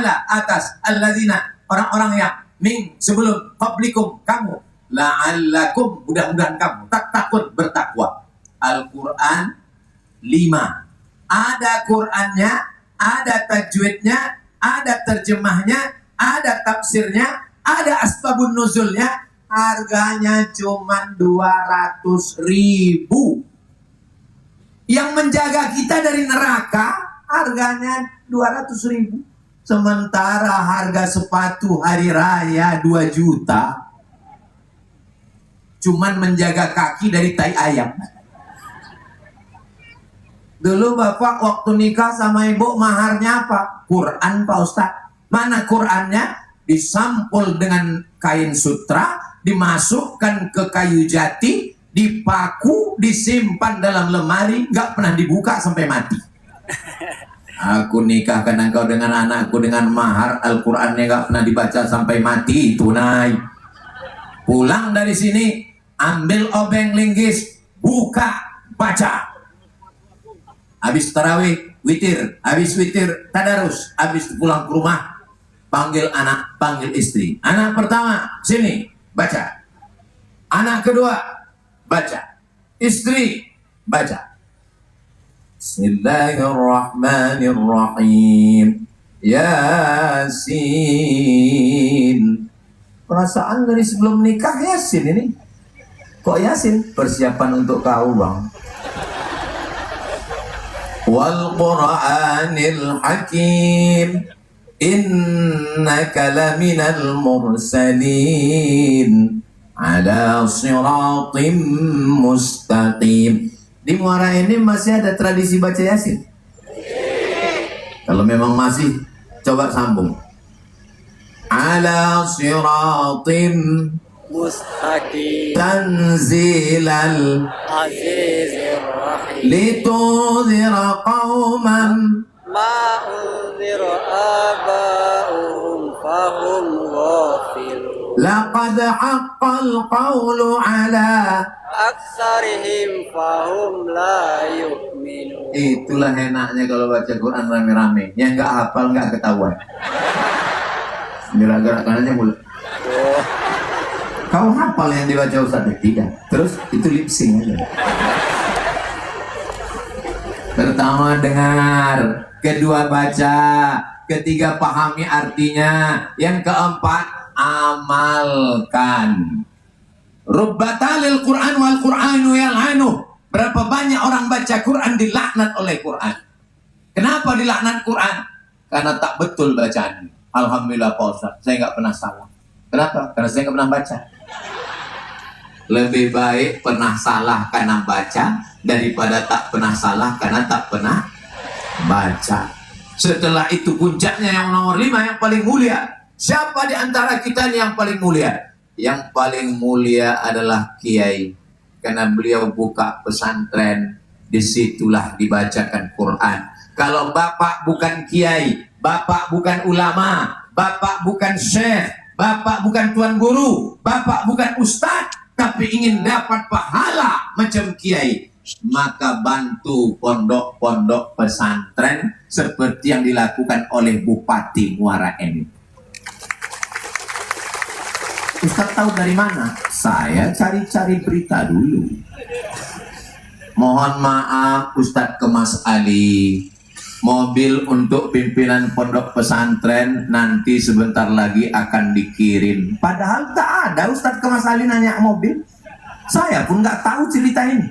ala atas alladzina orang-orang yang min sebelum qablikum kamu la'allakum mudah-mudahan kamu takut bertakwa. Al-Quran 5. Ada Qurannya, ada tajwidnya, ada terjemahnya, ada tafsirnya, ada asbabun nuzulnya. Harganya cuma 200.000. Yang menjaga kita dari neraka harganya 200.000. Sementara harga sepatu hari raya 2 juta. Cuman menjaga kaki dari tai ayam. Dulu bapak waktu nikah sama ibu maharnya apa? Quran Pak Ustadz. Mana Qurannya? Disampul dengan kain sutra, dimasukkan ke kayu jati, dipaku, disimpan dalam lemari, nggak pernah dibuka sampai mati. Aku nikahkan engkau dengan anakku dengan mahar Al-Qurannya nggak pernah dibaca sampai mati, tunai. Pulang dari sini, ambil obeng linggis, buka, baca. Habis tarawih, witir, habis witir, tadarus, habis pulang ke rumah, panggil anak, panggil istri. Anak pertama, sini, baca. Anak kedua, baca. Istri, baca. Bismillahirrahmanirrahim. Yasin. Perasaan dari sebelum nikah Yasin ini. Kok Yasin? Persiapan untuk kau, Bang. Wal Qur'anil Hakim. Innaka laminal mursalin ala siratim mustaqim. Di Muara ini masih ada tradisi baca Yasin? Kalau memang masih, coba sambung. Ala siratim mustaqim tanzilal azizir rahim litudhira qauman ma unzira aba'uhum fahum ghafilun laqad haqqal qawlu ala aksarihim fahum la yu'minun. Itulah enaknya kalau baca Quran rame-rame. Yang nggak hafal nggak ketahuan. Gerak-gerakkan aja mulut. Kau hafal yang dibaca Ustaz? Tidak. Terus itu lip sync aja. Pertama dengar, kedua baca, ketiga pahami artinya, yang keempat amalkan. Rubbatalil Quran wal Quranu yal'anu. Berapa banyak orang baca Quran dilaknat oleh Quran. Kenapa dilaknat Quran? Karena tak betul bacaan. Alhamdulillah Pak Ustaz, saya nggak pernah salah. Kenapa? Karena saya nggak pernah baca. Lebih baik pernah salah karena baca daripada tak pernah salah karena tak pernah baca. Setelah itu puncaknya yang nomor 5 yang paling mulia. Siapa di antara kita yang paling mulia? Yang paling mulia adalah kiai. Karena beliau buka pesantren, disitulah dibacakan Quran. Kalau bapak bukan kiai, bapak bukan ulama, bapak bukan syekh, bapak bukan tuan guru, bapak bukan ustadz, tapi ingin dapat pahala macam kiai, maka bantu pondok-pondok pesantren seperti yang dilakukan oleh Bupati Muara Enim. Ustaz tahu dari mana? Saya cari-cari berita dulu. Mohon maaf Ustaz ke Mas Ali, mobil untuk pimpinan pondok pesantren nanti sebentar lagi akan dikirim. Padahal tak ada Ustaz ke Mas Ali nanya mobil. Saya pun nggak tahu cerita ini.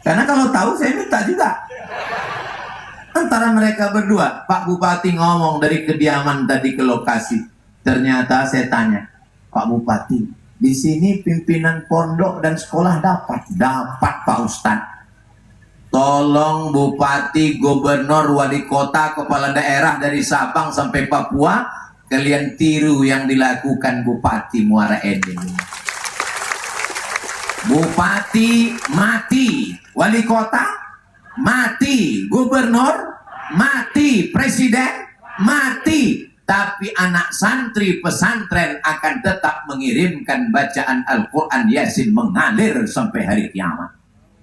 Karena kalau tahu saya minta juga. Antara mereka berdua, Pak Bupati ngomong dari kediaman tadi ke lokasi. Ternyata saya tanya, Pak Bupati, di sini pimpinan pondok dan sekolah dapat Pak Ustadz. Tolong Bupati, Gubernur, Wali Kota, Kepala Daerah dari Sabang sampai Papua, kalian tiru yang dilakukan Bupati Muara Enim. Bupati mati, Wali Kota mati, Gubernur mati, Presiden mati. Tapi anak santri pesantren akan tetap mengirimkan bacaan Al-Quran Yasin mengalir sampai hari kiamat.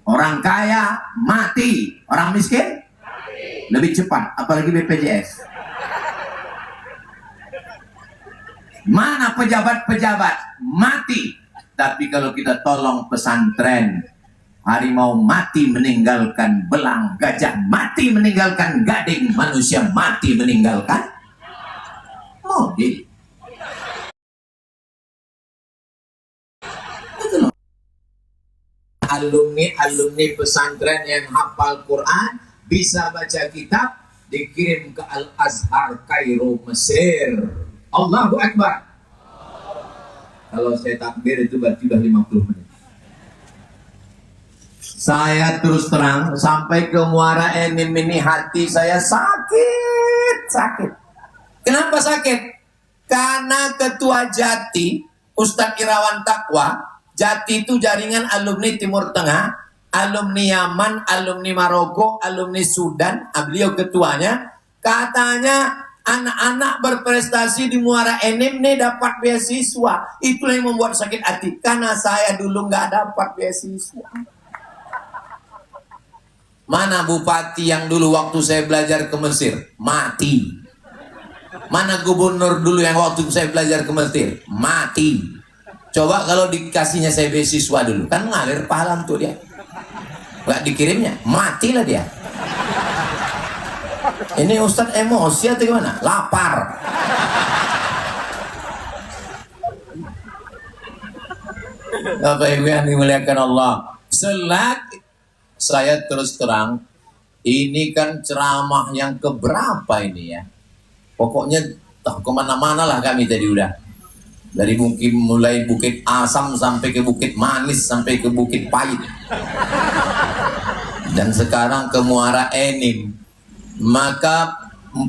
Orang kaya mati, orang miskin mati. Lebih cepat, apalagi BPJS. Mana pejabat-pejabat? Mati. Tapi kalau kita tolong pesantren, harimau mati meninggalkan belang, gajah mati meninggalkan gading, manusia mati meninggalkan mobil. Itu loh. Alumni pesantren yang hafal Quran, bisa baca kitab, dikirim ke Al-Azhar Kairo, Mesir. Allahu Akbar. Kalau saya takbir itu berarti sudah 50 menit. Saya terus terang sampai ke Muara Enim ini hati saya sakit. Kenapa sakit? Karena ketua Jati, Ustadz Irawan Taqwa, Jati itu jaringan alumni Timur Tengah, alumni Yaman, alumni Maroko, alumni Sudan, beliau ketuanya. Katanya anak-anak berprestasi di Muara Enim nih dapat beasiswa. Itulah yang membuat sakit hati. Karena saya dulu nggak dapat beasiswa. Mana bupati yang dulu waktu saya belajar ke Mesir? Mati. Mana gubernur dulu yang waktu saya belajar ke Mesir? Mati. Coba kalau dikasihnya saya beasiswa dulu, kan ngalir pahala untuk dia. Nggak dikirimnya, matilah dia. Ini Ustadz emosi atau gimana? Lapar. Bapak Ibu yang dimuliakan Allah, saya terus terang, ini kan ceramah yang keberapa ini ya? Pokoknya kemana-mana lah kami tadi udah. Dari mulai Bukit Asam sampai ke Bukit Manis sampai ke Bukit Pahit. Dan sekarang ke Muara Enim. Maka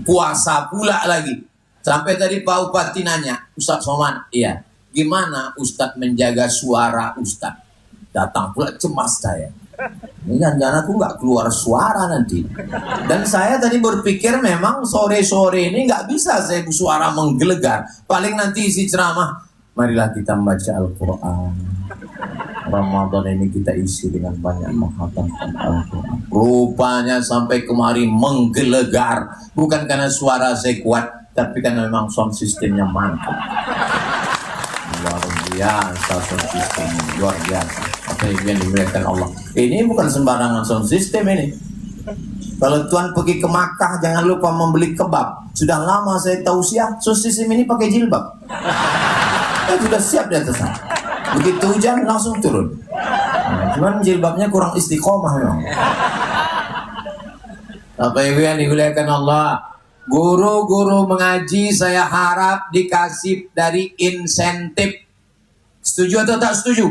puasa pula lagi. Sampai tadi Pak Bupati nanya, Ustadz Somad, iya, gimana Ustadz menjaga suara Ustadz? Datang pula cemas saya. Ini jangan aku nggak keluar suara nanti. Dan saya tadi berpikir memang sore-sore ini nggak bisa saya suara menggelegar. Paling nanti isi ceramah, marilah kita membaca Al-Quran. Ramadan ini kita isi dengan banyak menghafalkan Al-Quran. Rupanya sampai kemari menggelegar. Bukan karena suara saya kuat, tapi karena memang sound systemnya mantap. Luar biasa sound system, luar biasa. Apa yang dimuliakan Allah. Ini bukan sembarangan sound system ini. Kalau Tuhan pergi ke Makkah, jangan lupa membeli kebab. Sudah lama saya tausiah, sound system ini pakai jilbab. Sudah siap di atasnya. Begitu hujan langsung turun. Cuman jilbabnya kurang istiqomah memang. Bapak Ibu yang dimuliakan Allah, guru-guru mengaji saya harap dikasih dari insentif. Setuju atau tak setuju?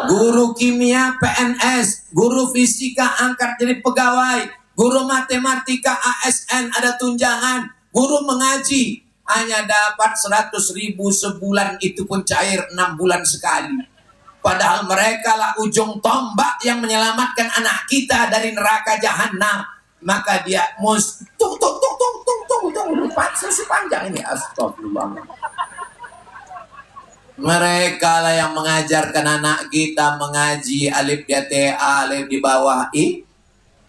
Guru kimia PNS, guru fisika angkat jadi pegawai, guru matematika ASN ada tunjangan, guru mengaji hanya dapat 100.000 sebulan, itu pun cair 6 bulan sekali. Padahal mereka lah ujung tombak yang menyelamatkan anak kita dari neraka jahanam. Maka dia tung panjang ini, astagfirullah. Mereka lah yang mengajarkan anak kita mengaji alif di atas A, alif di bawah I,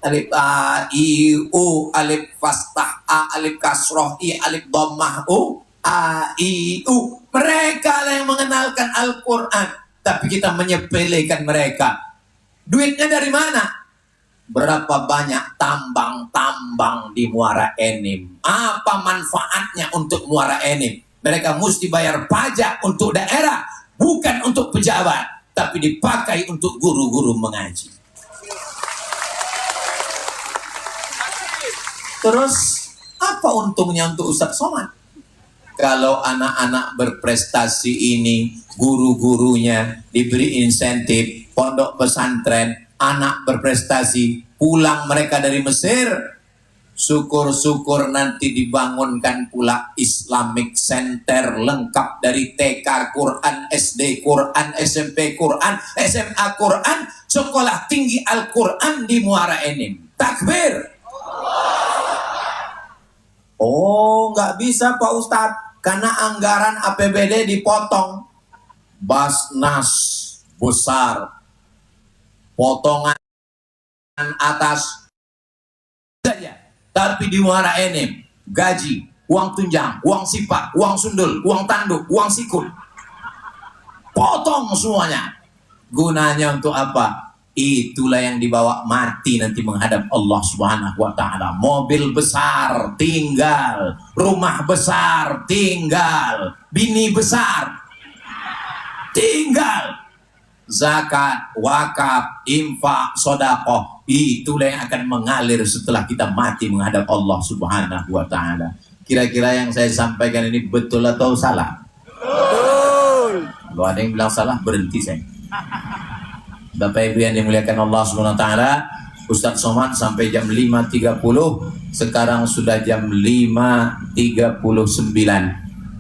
alif A, I, U, alif fastah A, alif kasroh I, alif dhammah U, A, I, U. Mereka lah yang mengenalkan Al-Quran, tapi kita menyepelekan mereka. Duitnya dari mana? Berapa banyak tambang-tambang di Muara Enim? Apa manfaatnya untuk Muara Enim? Mereka mesti bayar pajak untuk daerah, bukan untuk pejabat, tapi dipakai untuk guru-guru mengaji. Terus apa untungnya untuk Ustadz Somad? Kalau anak-anak berprestasi ini, guru-gurunya diberi insentif, pondok pesantren, anak berprestasi, pulang mereka dari Mesir, syukur-syukur nanti dibangunkan pula Islamic Center lengkap dari TK Quran, SD Quran, SMP Quran, SMA Quran, sekolah tinggi Al-Quran di Muara Enim. Takbir. Oh, nggak bisa Pak Ustadz, karena anggaran APBD dipotong. Basnas besar, potongan atas saja. Tapi di Muara Enim gaji uang tunjang, uang sipak, uang sundul, uang tanduk, uang sikul. Potong semuanya. Gunanya untuk apa? Itulah yang dibawa mati nanti menghadap Allah Subhanahu wa taala. Mobil besar tinggal, rumah besar tinggal, bini besar tinggal. Zakat, wakaf, infak, sedekah, itulah yang akan mengalir setelah kita mati menghadap Allah Subhanahu wa taala. Kira-kira yang saya sampaikan ini betul atau salah? Betul. Kalau ada yang bilang salah, berhenti saya. Bapak Ibu yang dimuliakan Allah Subhanahu wa taala, Ustadz Somad sampai jam 5.30, sekarang sudah jam 5.39.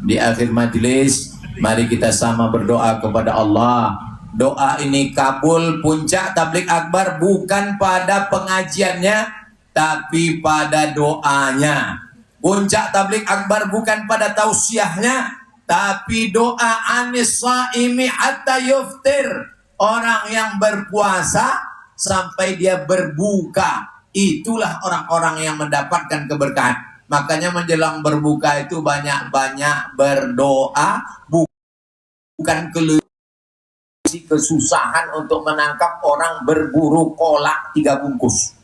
Di akhir majelis, mari kita sama berdoa kepada Allah. Doa ini kabul. Puncak tabligh akbar bukan pada pengajiannya, tapi pada doanya. Puncak tabligh akbar bukan pada tausiahnya, tapi doa anis saimi hatta yuftir. Orang yang berpuasa sampai dia berbuka, itulah orang-orang yang mendapatkan keberkahan. Makanya menjelang berbuka itu banyak-banyak berdoa, bukan kesusahan untuk menangkap orang berburu kolak 3 bungkus.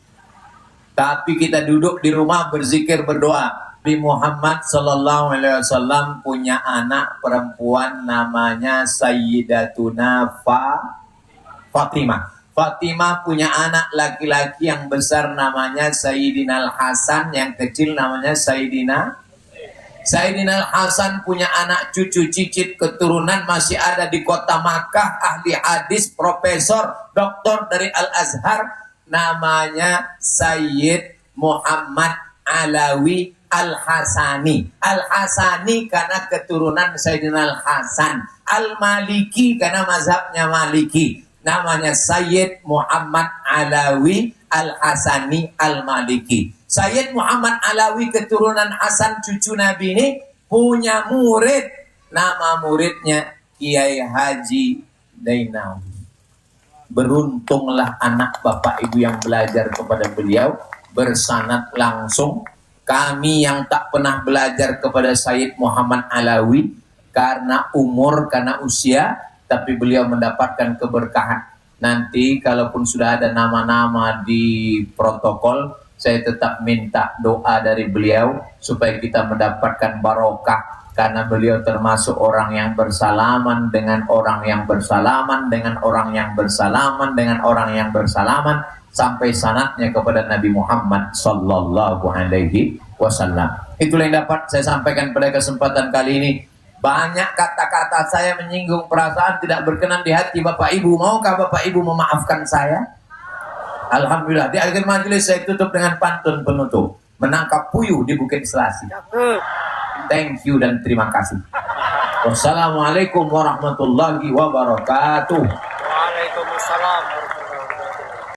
Tapi kita duduk di rumah berzikir berdoa. Nabi Muhammad Sallallahu Alaihi Wasallam punya anak perempuan namanya Sayyidatuna Fatimah. Fatimah punya anak laki-laki yang besar namanya Sayyidina Al-Hasan, yang kecil namanya Sayyidina Al-Hasan punya anak cucu cicit keturunan masih ada di kota Makkah, ahli hadis, profesor, doktor dari Al-Azhar, namanya Sayyid Muhammad Alawi Al-Hasani. Al-Hasani karena keturunan Sayyidina Al-Hasan. Al-Maliki karena mazhabnya Maliki. Namanya Sayyid Muhammad Alawi Al-Hasani Al-Maliki. Sayyid Muhammad Alawi keturunan Hasan cucu Nabi ini punya murid. Nama muridnya Kiai Haji Dainawi. Beruntunglah anak bapak ibu yang belajar kepada beliau, bersanad langsung. Kami yang tak pernah belajar kepada Sayyid Muhammad Alawi karena umur, karena usia, tapi beliau mendapatkan keberkahan. Nanti kalaupun sudah ada nama-nama di protokol, saya tetap minta doa dari beliau supaya kita mendapatkan barokah, karena beliau termasuk orang yang bersalaman dengan orang yang bersalaman dengan orang yang bersalaman dengan orang yang bersalaman sampai sanadnya kepada Nabi Muhammad Sallallahu Alaihi Wasallam. Itulah yang dapat saya sampaikan pada kesempatan kali ini. Banyak kata-kata saya menyinggung perasaan, tidak berkenan di hati Bapak Ibu. Maukah Bapak Ibu memaafkan saya? Alhamdulillah. Di akhir majelis saya tutup dengan pantun penutup. Menangkap puyuh di Bukit Selasi. Thank you dan terima kasih. Wassalamualaikum warahmatullahi wabarakatuh. Waalaikumsalam.